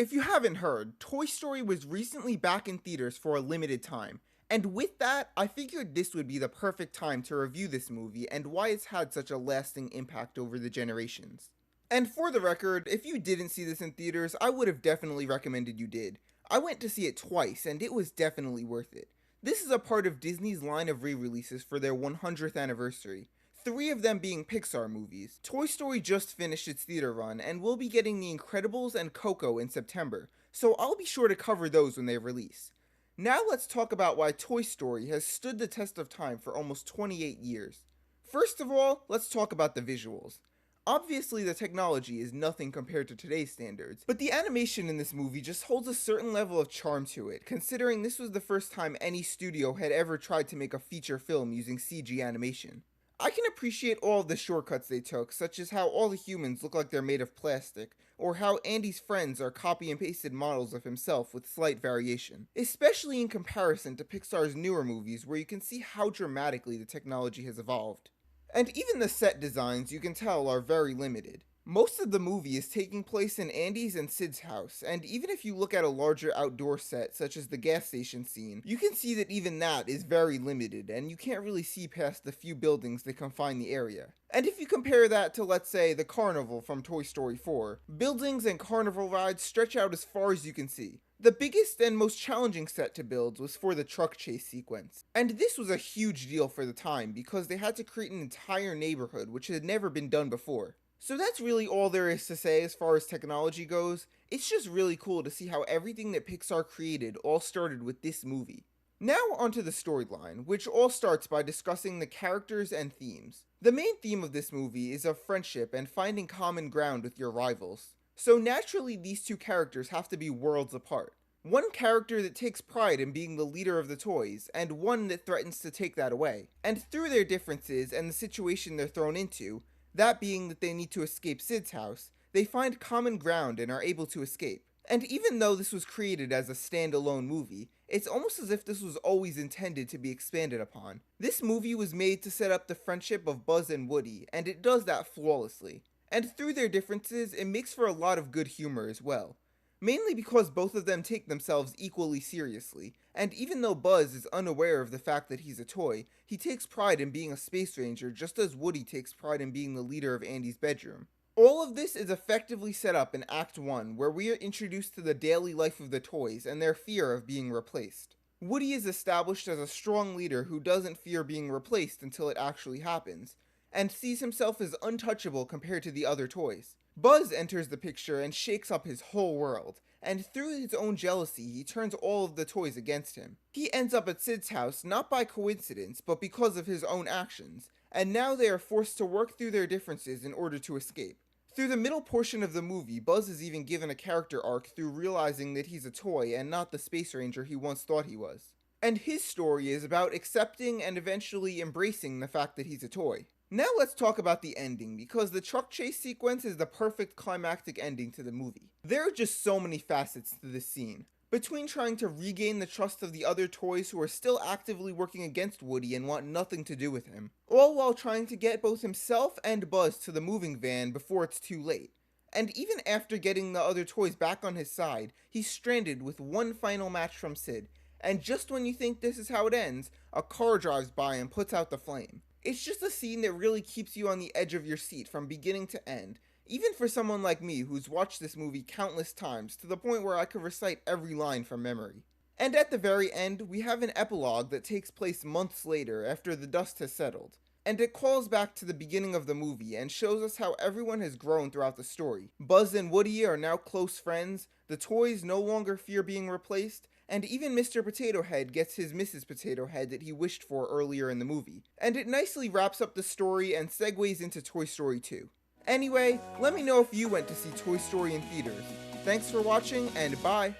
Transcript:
If you haven't heard, Toy Story was recently back in theaters for a limited time, and with that, I figured this would be the perfect time to review this movie and why it's had such a lasting impact over the generations. And for the record, if you didn't see this in theaters, I would have definitely recommended you did. I went to see it twice, and it was definitely worth it. This is a part of Disney's line of re-releases for their 100th anniversary, 3 of them being Pixar movies. Toy Story just finished its theater run, and we'll be getting The Incredibles and Coco in September, so I'll be sure to cover those when they release. Now let's talk about why Toy Story has stood the test of time for almost 28 years. First of all, let's talk about the visuals. Obviously, the technology is nothing compared to today's standards, but the animation in this movie just holds a certain level of charm to it, considering this was the first time any studio had ever tried to make a feature film using CG animation. I can appreciate all of the shortcuts they took, such as how all the humans look like they're made of plastic, or how Andy's friends are copy and pasted models of himself with slight variation, especially in comparison to Pixar's newer movies where you can see how dramatically the technology has evolved. And even the set designs, you can tell, are very limited. Most of the movie is taking place in Andy's and Sid's house, and even if you look at a larger outdoor set, such as the gas station scene, you can see that even that is very limited, and you can't really see past the few buildings that confine the area. And if you compare that to, let's say, the carnival from Toy Story 4, buildings and carnival rides stretch out as far as you can see. The biggest and most challenging set to build was for the truck chase sequence. And this was a huge deal for the time because they had to create an entire neighborhood which had never been done before. So that's really all there is to say as far as technology goes. It's just really cool to see how everything that Pixar created all started with this movie. Now onto the storyline, which all starts by discussing the characters and themes. The main theme of this movie is of friendship and finding common ground with your rivals. So naturally these two characters have to be worlds apart. One character that takes pride in being the leader of the toys, and one that threatens to take that away. And through their differences and the situation they're thrown into, that being that they need to escape Sid's house, they find common ground and are able to escape. And even though this was created as a standalone movie, it's almost as if this was always intended to be expanded upon. This movie was made to set up the friendship of Buzz and Woody, and it does that flawlessly. And through their differences, it makes for a lot of good humor as well. Mainly because both of them take themselves equally seriously, and even though Buzz is unaware of the fact that he's a toy, he takes pride in being a space ranger just as Woody takes pride in being the leader of Andy's bedroom. All of this is effectively set up in Act 1, where we are introduced to the daily life of the toys and their fear of being replaced. Woody is established as a strong leader who doesn't fear being replaced until it actually happens, and sees himself as untouchable compared to the other toys. Buzz enters the picture and shakes up his whole world, and through his own jealousy, he turns all of the toys against him. He ends up at Sid's house not by coincidence, but because of his own actions, and now they are forced to work through their differences in order to escape. Through the middle portion of the movie, Buzz is even given a character arc through realizing that he's a toy and not the space ranger he once thought he was. And his story is about accepting and eventually embracing the fact that he's a toy. Now let's talk about the ending, because the truck chase sequence is the perfect climactic ending to the movie. There are just so many facets to this scene. Between trying to regain the trust of the other toys who are still actively working against Woody and want nothing to do with him, all while trying to get both himself and Buzz to the moving van before it's too late. And even after getting the other toys back on his side, he's stranded with one final match from Sid, and just when you think this is how it ends, a car drives by and puts out the flame. It's just a scene that really keeps you on the edge of your seat from beginning to end, even for someone like me who's watched this movie countless times to the point where I could recite every line from memory. And at the very end, we have an epilogue that takes place months later after the dust has settled. And it calls back to the beginning of the movie and shows us how everyone has grown throughout the story. Buzz and Woody are now close friends, the toys no longer fear being replaced, and even Mr. Potato Head gets his Mrs. Potato Head that he wished for earlier in the movie. And it nicely wraps up the story and segues into Toy Story 2. Anyway, let me know if you went to see Toy Story in theaters. Thanks for watching, and bye!